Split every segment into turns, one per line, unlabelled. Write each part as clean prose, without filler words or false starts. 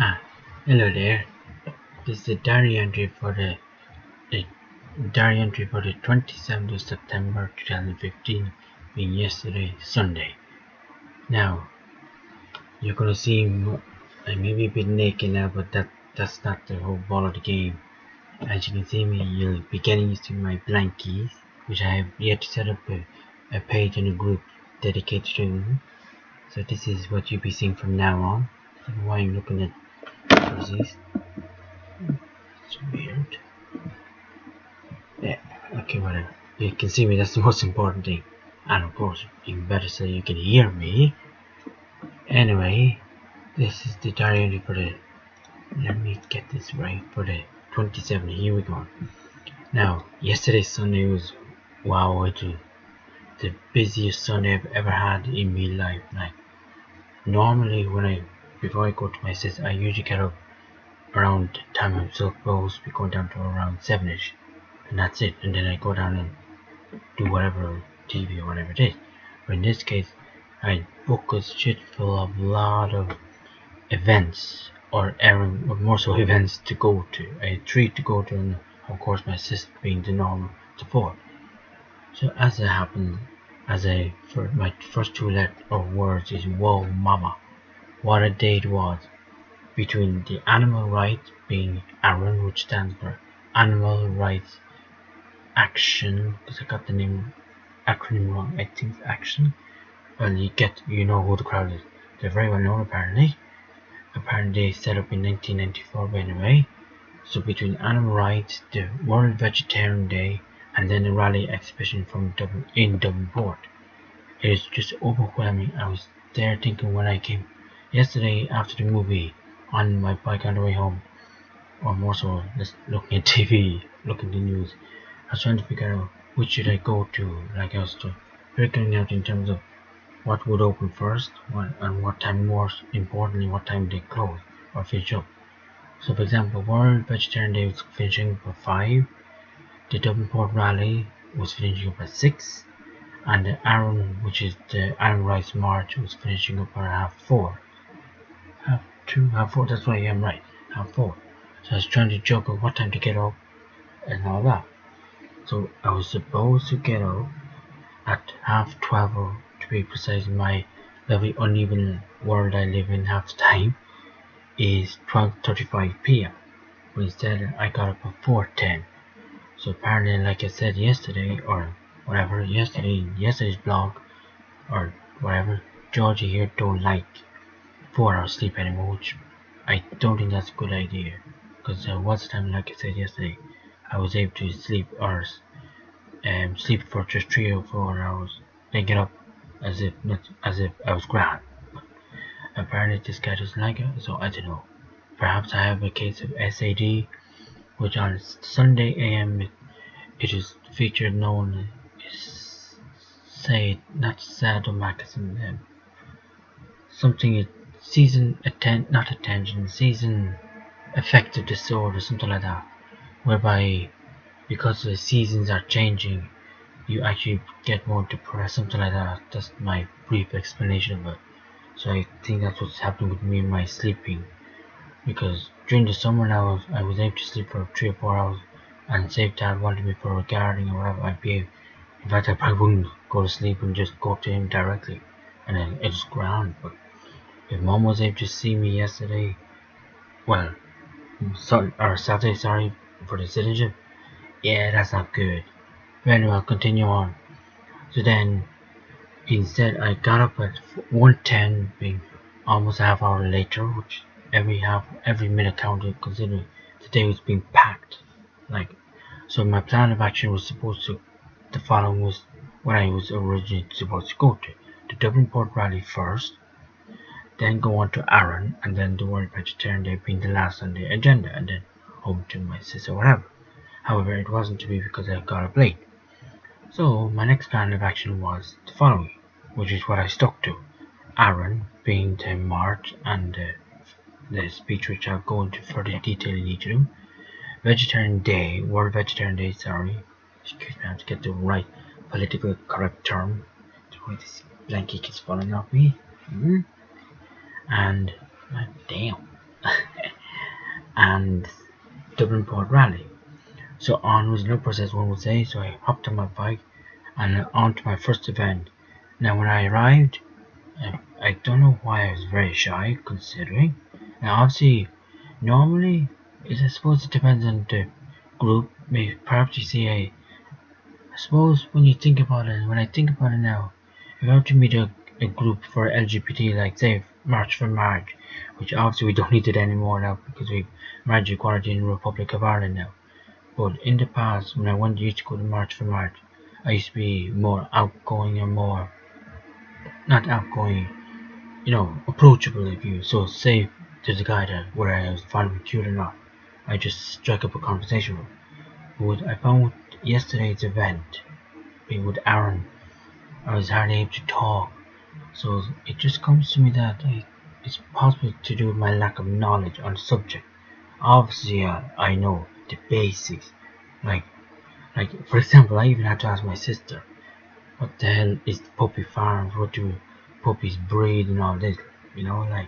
Ah, hello there. This is the diary entry for the 27th of September 2015, being yesterday, Sunday. Now, you're gonna see I may be a bit naked now, but that's not the whole ball of the game. As you can see me, you'll be getting used to my blankies, which I have yet to set up a page in a group dedicated to them. So this is what you'll be seeing from now on. I don't know why I'm looking at jerseys. It's weird. Yeah, okay, whatever. You can see me, that's the most important thing. And of course, even better so you can hear me. Anyway, this is the diary entry for the, let me get this right, for the 27th, here we go. Now, yesterday Sunday was, wow, it was the busiest Sunday I've ever had in my life. Like, normally before I go to my sister, I usually get up around the time I'm supposed to be going down to around 7ish. And that's it, and then I go down and do whatever TV or whatever it is. But in this case, I book a shit full of lot of events or more so events to go to. A treat to go to, and of course my sister being the normal support. So as it happened, for my first two words is whoa mama. What a day it was. Between the animal rights being ARON, which stands for Animal Rights Action, because I got the acronym wrong. I think it's Action. Well, you know who the crowd is. They're very well known apparently. Apparently they set up in 1994 by the way. So between animal rights, the World Vegetarian Day, and then the rally exhibition in Devonport, it is just overwhelming. I was there thinking when I came yesterday after the movie on my bike on the way home, or more so just looking at TV, looking at the news. I was trying to figure out which should I go to. Like I was figuring out in terms of what would open first, and what time, more importantly, what time they close or finish up. So for example, World Vegetarian Day was finishing up at 5, the Devonport Rally was finishing up at 6, and the ARON, which is the Animal Rights March, was finishing up at half 4. Half 4, that's right, I'm right, half 4. So I was trying to juggle what time to get up and all that. So I was supposed to get up at half 12, or to be precise, in my lovely uneven world I live in half the time is 12:35 p.m. But instead I got up at 4:10. So apparently, like I said yesterday, or whatever, yesterday's blog, or whatever, Georgie here don't like 4 hours sleep anymore, which I don't think that's a good idea. Because there was a time, like I said yesterday, I was able to sleep sleep for just 3 or 4 hours, then get up as if I was grand. Apparently this guy doesn't like it, so I don't know. Perhaps I have a case of SAD, which on Sunday AM it is featured known as, say, not sadomasochism, something season affective disorder, something like that, whereby because the seasons are changing, you actually get more depressed, something like that. That's my brief explanation of it. So I think that's what's happening with me and my sleeping. Because during the summer now, I was able to sleep for 3 or 4 hours, and say if Dad wanted me for gardening or whatever, I'd be able. In fact, I probably wouldn't go to sleep and just go up to him directly, and then it's grand. But if Mom was able to see me yesterday, well, Saturday, sorry, for the citizenship, yeah, that's not good. But anyway, I'll continue on. So then, instead, I got up at 1:10, being almost a half hour later, which every minute counted, considering the day was being packed. Like, so my plan of action was the following was what I was originally supposed to go to. The Devonport Rally first, then go on to ARON, and then the World Vegetarian Day being the last on the agenda, and then home to my sister or whatever. However, it wasn't to be because I got up late. So my next plan of action was the following, which is what I stuck to. ARON being the march and the speech, which I'll go into further detail in each of them. World Vegetarian Day, sorry. Excuse me, I have to get the right political correct term. The way this blanket keeps falling off me. And, damn. Dublin Port Rally. So on was no process, one would say. So I hopped on my bike and on to my first event. Now when I arrived, I don't know why I was very shy, considering. Now obviously, normally, I suppose it depends on the group. Maybe perhaps you see I suppose when you think about it, when I think about it now, if I were to meet a group for LGBT, like say March for March, which obviously we don't need it anymore now because we've marriage equality in the Republic of Ireland now. But in the past, when I used to go to March for March, I used to be more outgoing and more, not outgoing, approachable if you. So say there's a guy that where I was finding cute or not, I just strike up a conversation with. But I found with yesterday's event, being with Aaron, I was hardly able to talk. So it just comes to me that it's possible to do with my lack of knowledge on the subject. Obviously, I know the basics, like for example, I even had to ask my sister, what the hell is the puppy farms? What do puppies breed and all this? Like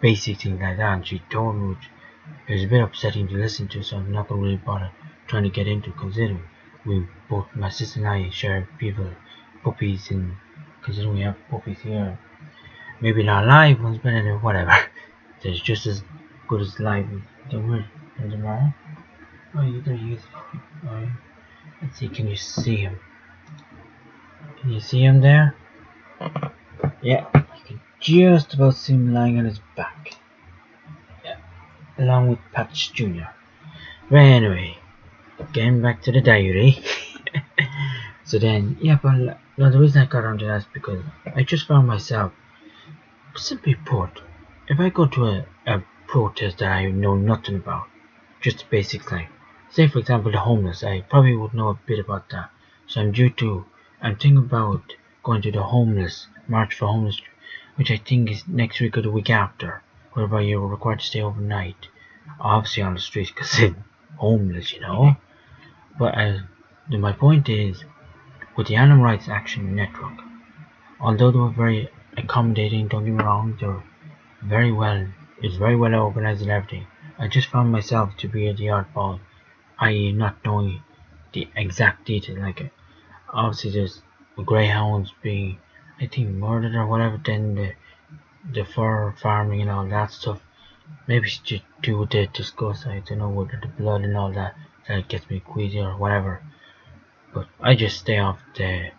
basic things like that. And she told me, which it was a bit upsetting to listen to, so I'm not going to really bother trying to get into, considering we both, my sister and I, share puppies, and considering we have puppies here, maybe not live ones, but anyway, whatever. They're just as good as live ones. Don't worry, tomorrow. Oh, you gotta use puppy. Oh, let's see, can you see him? Can you see him there? Yeah, you can just about see him lying on his back. Yeah, along with Patch Jr. But anyway, getting back to the diary. So then, yeah, but no, the reason I got onto that is because I just found myself, simply put, if I go to a protest that I know nothing about, just a basic thing, say for example the homeless, I probably would know a bit about that. So I'm thinking about going to the homeless, March for Homeless, which I think is next week or the week after, whereby you're required to stay overnight, obviously on the streets because they're homeless, But my point is, with the Animal Rights Action Network, although they were very accommodating, don't get me wrong, it's very well organized and everything. I just found myself to be the oddball, i.e. not knowing the exact detail. Like obviously there's greyhounds being, I think, murdered or whatever, then the fur farming and all that stuff. Maybe it's to do with the disgust, I don't know, with the blood and all that gets me queasy or whatever. But I just stay off the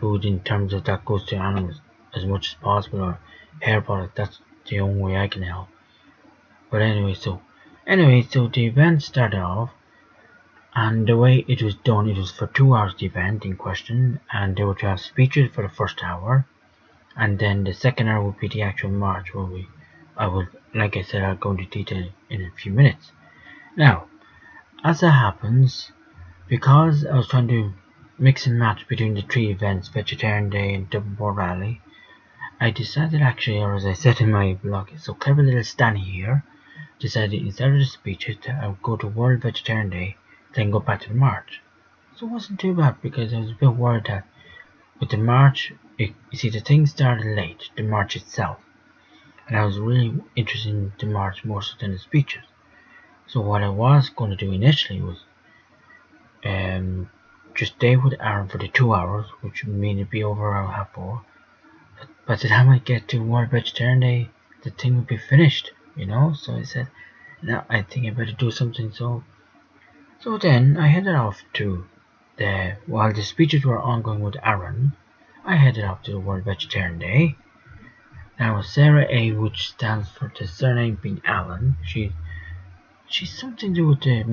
food in terms of that goes to animals as much as possible, or hair products. That's the only way I can help. But anyway, so the event started off, and the way it was done, it was for 2 hours, the event in question, and they were to have speeches for the first hour, and then the second hour would be the actual march, where like I said, I'll go into detail in a few minutes. Now, as that happens, because I was trying to mix and match between the three events, Vegetarian Day and Dublin Port Rally, I decided actually, or as I said in my blog, so clever little Stanny here, decided instead of the speeches, I would go to World Vegetarian Day, then go back to the march. So it wasn't too bad, because I was a bit worried that with the march, you see, the thing started late, the march itself, and I was really interested in the march more so than the speeches. So what I was going to do initially was just stay with Aaron for the 2 hours, which would mean it'd be over around 4:30. But by the time I get to World Vegetarian Day, the thing would be finished, So I said, now I think I better do something. So then I headed off to while the speeches were ongoing with Aaron, I headed off to the World Vegetarian Day. Now Sarah A, which stands for the surname being Allen, she's something to do with the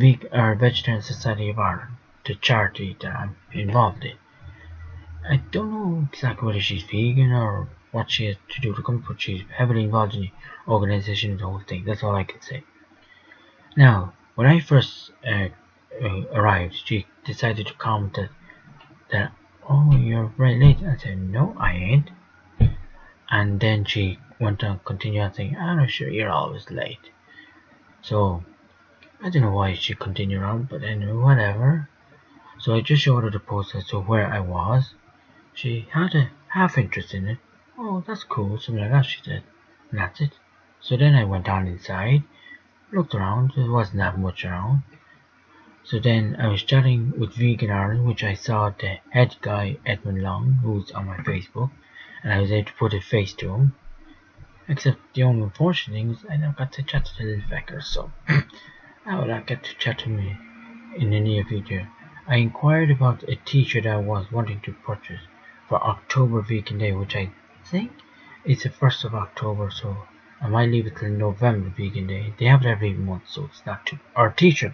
Vegetarian Society of Ireland, the charity that I'm involved in. I don't know exactly whether she's vegan or what she has to do with the company, but she's heavily involved in the organisation and the whole thing. That's all I can say. Now, when I first arrived, she decided to comment that, oh, you're very late. I said, no, I ain't. And then she went on, continued on saying, I'm sure you're always late. So, I don't know why she continued on, but anyway, whatever. So I just showed her the post as to where I was. She had a half interest in it. Oh, that's cool, something like that, she said. And that's it. So then I went on inside, looked around, there wasn't that much around. So then I was chatting with Vegan Ireland, which I saw the head guy Edmund Long, who's on my Facebook, and I was able to put a face to him. Except the only unfortunate thing is I never got to chat to the little fecker, so I will not get to chat to me in the near future. I inquired about a t-shirt I was wanting to purchase for October Vegan Day, which I think is the 1st of October, so I might leave it till November Vegan Day. They have it every month, so it's not too... Or t-shirt.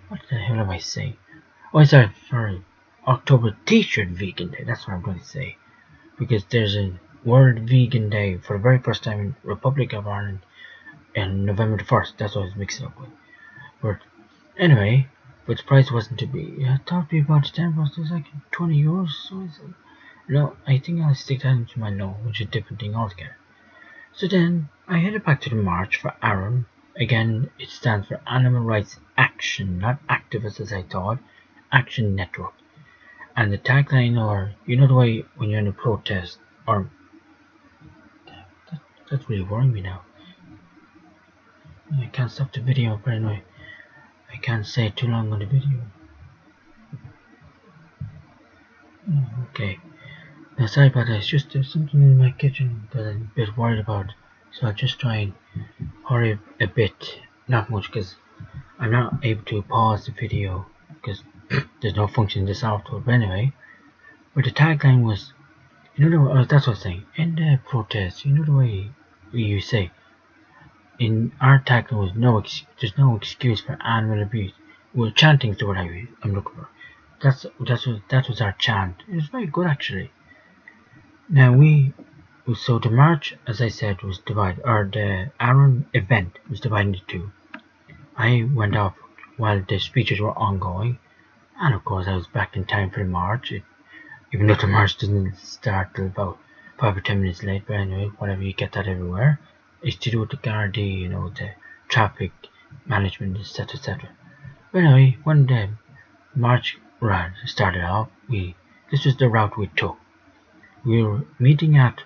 What the hell am I saying? Oh, sorry. October t-shirt Vegan Day. That's what I'm going to say. Because there's a World Vegan Day for the very first time in Republic of Ireland on November the 1st. That's what I was mixing up with. But anyway, but the price wasn't to be. I thought it'd be about 10 bucks. It was like 20 euros. So I said, no, I think I'll stick that into my loan, which is a different thing altogether. So then I headed back to the march for ARAN. Again, it stands for Animal Rights Action, not activists as I thought, Action Network. And the tagline, or you know the way when you're in a protest, or that's really worrying me now. I can't stop the video, but anyway, I can't say too long on the video. Okay. Now sorry about that, it's just there's something in my kitchen that I'm a bit worried about. So I'll just try and hurry a bit, not much, because I'm not able to pause the video because there's no function in this software. But anyway, but the tagline was, you know, that's what I was saying, in the protest, you know the way you say, in our tagline was there's no excuse for animal abuse. Well, chanting is the word I'm looking for. That was our chant. It was very good actually. Now so the march, as I said, was divided, or the ARAN event was divided into two. I went off while the speeches were ongoing, and of course I was back in time for the march, even though the march didn't start till about 5 or 10 minutes late. But anyway, whatever, you get that everywhere. It's to do with the Gardaí, you know, the traffic management, etc, etc. But anyway, when the march started off, this was the route we took. We were meeting at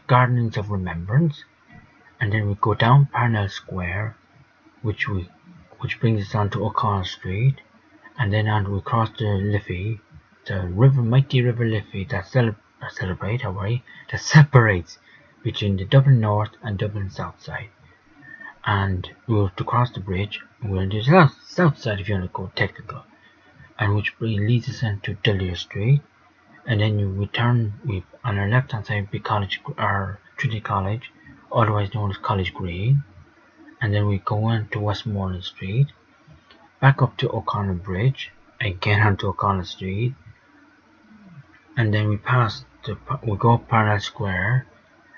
Gardens of Remembrance, and then we go down Parnell Square, which brings us on to O'Connell Street, and then on we cross the Liffey, the mighty River Liffey that separates between the Dublin North and Dublin South side. And we were to cross the bridge, and we're on the south side if you want to go technical, and which leads us into Delier Street. And then we turn, on our left hand side, be Trinity College, otherwise known as College Green. And then we go on to Westmoreland Street, back up to O'Connell Bridge, again onto O'Connell Street, and then we go up Parnell Square,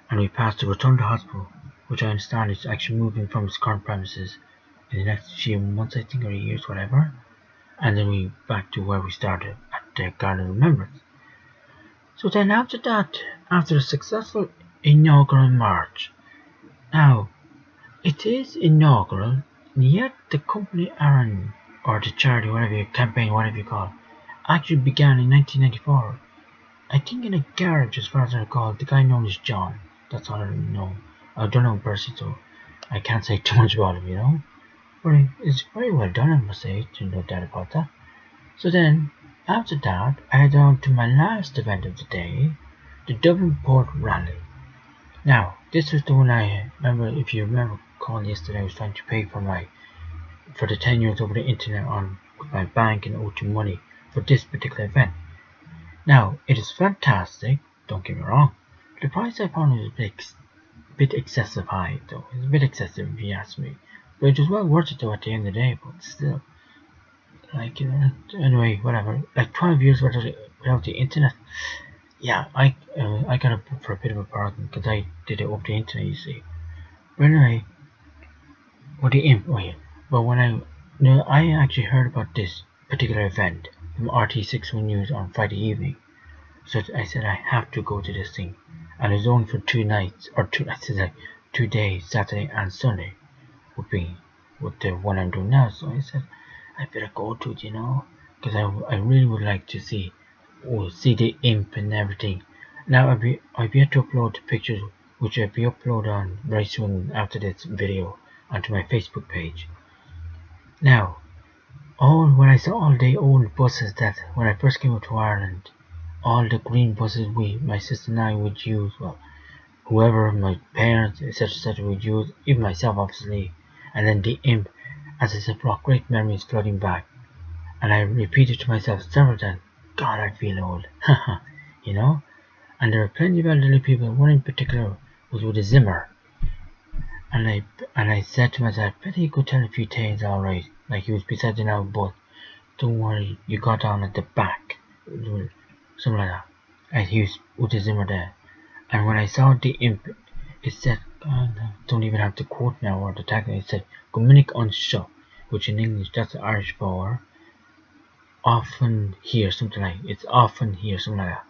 and we pass the Rotunda Hospital, which I understand is actually moving from its current premises in the next few months, I think, or years, whatever. And then we back to where we started, at the Garden of Remembrance. So then after that, after a successful inaugural march, now it is inaugural, and yet the company ARAN, or the charity, campaign, whatever you call it, actually began in 1994. I think in a garage, as far as I recall. The guy known as John. That's all I know. I don't know personally, so I can't say too much about him, you know. But it's very well done, I must say, no doubt about that. So then, after that, I head on to my last event of the day, the Dublin Port Rally. Now, this was the one I remember, if you remember calling yesterday, I was trying to pay for the 10 years over the internet with my bank and O2 money for this particular event. Now, it is fantastic, don't get me wrong. The price I found was a bit excessive high, though. It's a bit excessive if you ask me. But it was well worth it, though, at the end of the day, but still. Like, you know, anyway, whatever. Like 12 years without the internet. Yeah, I got it for a bit of a bargain, because I did it over the internet, you see. But anyway, I actually heard about this particular event from RT61 News on Friday evening. So I said I have to go to this thing, and it's only for 2 nights, or 2 days, Saturday and Sunday, with the one I'm doing now. So I said I better go to it, you know, because I really would like to see the imp and everything. Now I've yet to upload the pictures, which I'll be uploaded on very soon after this video onto my Facebook page. Now, when I saw all the old buses that when I first came up to Ireland, all the green buses my sister and I would use, well, whoever, my parents, etc., would use, even myself obviously, and then the imp, as I said, brought great memories flooding back. And I repeated to myself several times, God, I feel old, haha, you know? And there were plenty of elderly people. One in particular was with a Zimmer. And I said to myself, I bet he could tell a few tales alright. Like he was beside the now, but don't worry, you got down at the back. Something like that. And he was with the Zimmer there. And when I saw the imp, it said, God, I don't even have to quote now or the tag. It said, Gominic Unshaw, which in English, that's Irish for often here, something like it's often here, something like that.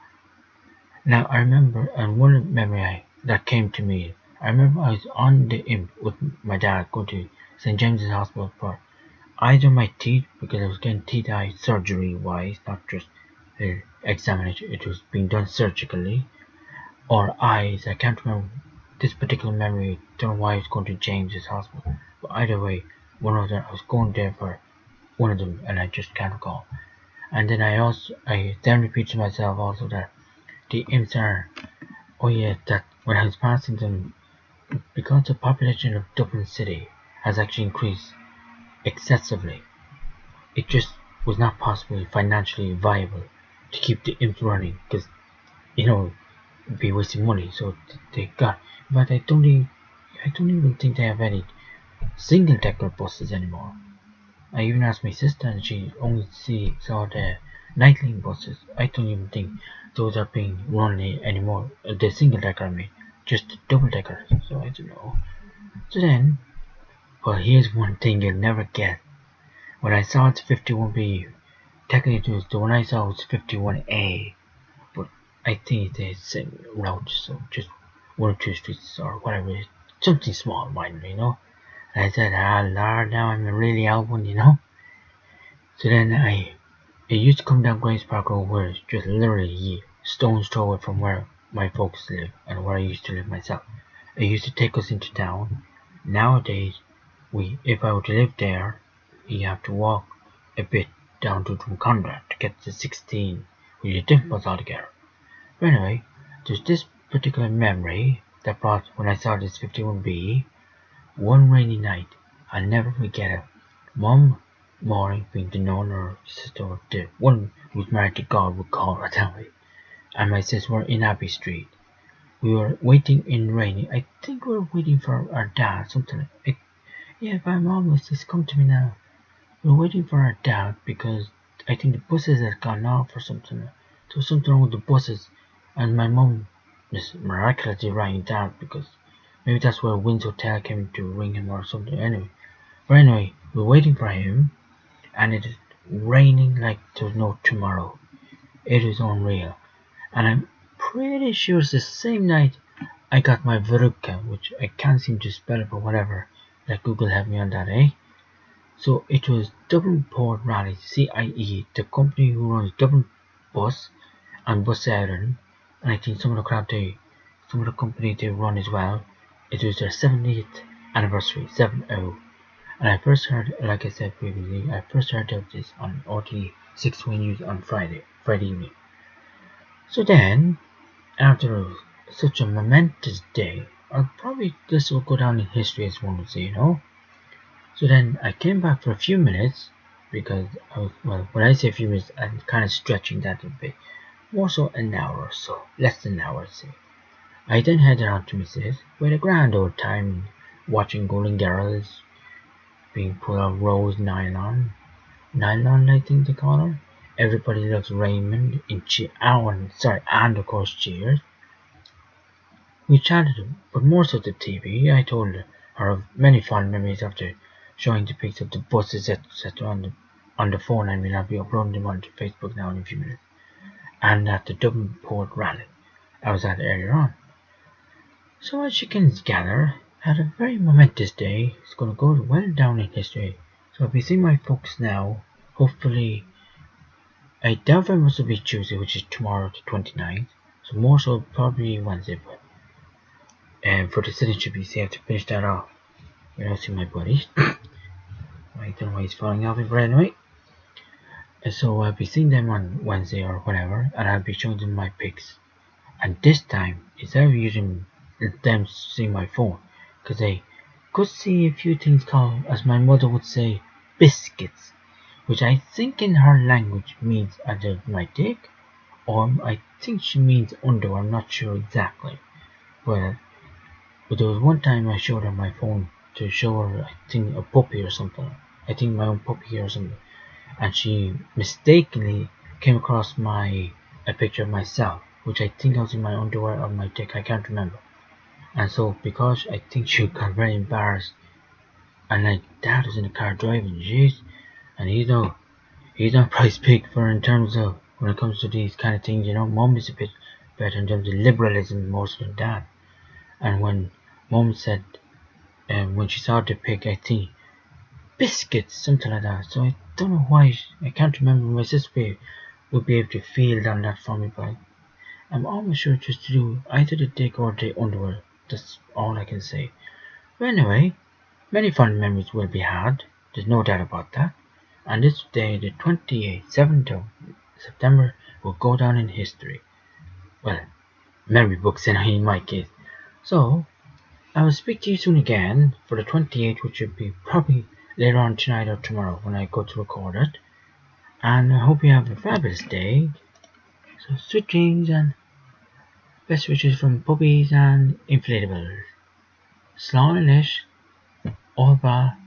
Now I remember, and one memory that came to me, I remember I was on the imp with my dad going to St. James's Hospital for either my teeth, because I was getting teeth eye surgery wise, not just examination, it was being done surgically, or eyes. I can't remember this particular memory, don't know why I was going to James's Hospital, but either way, one of them, I was going there for one of them, and I just can't recall. And then I then repeat to myself also that the imps are, oh yeah, that when I was passing them, because the population of Dublin City has actually increased excessively, it just was not possible financially viable to keep the imps running, because, it'd be wasting money, so they got, but I don't even think they have any single-decker buses anymore. I even asked my sister and she only saw the Nightline buses. I don't even think those are being run anymore. The single decker, I mean, just the double decker. So I don't know. So then, well, here's one thing you'll never get. When I saw it's 51B, technically the one I saw was 51A, but I think it's the same route, so just one or two streets or whatever, something small, minor, And I said, Lord, now I'm really out one, So then it used to come down Grace Park Road, where it's just literally stone's throw away from where my folks live and where I used to live myself. It used to take us into town. Nowadays, if I were to live there, you have to walk a bit down to Drumcondra to get to 16, which is a different bus altogether. But anyway, there's this particular memory that brought when I saw this 51B. One rainy night, I'll never forget it. Mum, Maureen, being the known or sister of the one who's married to God, would call her that way, and my sister were in Abbey Street. We were waiting in rainy. I think we were waiting for our dad, something like. Yeah, my mom was just come to me now. We were waiting for our dad because I think the buses had gone off or something. There was something wrong with the buses, and my mum just miraculously rang dad because maybe that's where Wynn's Hotel came to ring him or something. Anyway, we were waiting for him, and it is raining like there was no tomorrow. It is unreal, and I'm pretty sure it's the same night I got my Veruca, which I can't seem to spell it, but whatever. Let Google help me on that, eh? So it was Dublin Port Rally, CIE, the company who runs Dublin Bus and Bus Ireland, and I think some of the company they run as well. It was their 70th anniversary, 7-0. And I first heard, like I said previously, I first heard of this on RTE 6 News on Friday evening. So then, after such a momentous day, this will go down in history as one would say, So then I came back for a few minutes, because when I say a few minutes, I'm kind of stretching that a bit. More so an hour or so, less than an hour, I'd say. I then headed on to Mrs. We had a grand old time watching Golden Girls being put on rose nylon, I think they call her. Everybody loves Raymond and of course Cheers. We chatted, but more so the TV. I told her of many fond memories after showing the pics of the buses etc. on the phone, and I'll be uploading them onto Facebook now in a few minutes. And at the Dublin Port Rally I was at earlier on. So as you can gather, had a very momentous day. It's going to go well down in history. So I'll be seeing my folks now. Hopefully, I doubt very much it'll be Tuesday, which is tomorrow, the 29th. So more so probably Wednesday, but for the city should be safe to finish that off. without seeing my buddies. I don't know why he's falling off it, but anyway. So I'll be seeing them on Wednesday or whatever, and I'll be showing them my pics. And this time, instead of using them seeing my phone, because they could see a few things called, as my mother would say, biscuits, which I think in her language means either my dick, or I think she means underwear, I'm not sure exactly. But there was one time I showed her my phone to show her, I think, a puppy or something. I think my own puppy or something. And she mistakenly came across a picture of myself, which I think I was in my underwear or my dick, I can't remember. And so because I think she got very embarrassed, and like Dad was in the car driving, jeez, and he's no price pick for in terms of when it comes to these kind of things, Mum is a bit better in terms of liberalism most than Dad. And when Mum said, when she saw the pic, I think biscuits, something like that. So I don't know why, I can't remember. My sister would be able to feel on that for me, but I'm almost sure just to do either the dick or the underwear. That's all I can say. But anyway, many fond memories will be had. There's no doubt about that. And this day, the 28th, 7th of September, will go down in history. Well, memory books in my case. So, I will speak to you soon again for the 28th, which will be probably later on tonight or tomorrow when I go to record it. And I hope you have a fabulous day. So sweet dreams and best wishes from puppies and inflatables. Slán Inis, Orba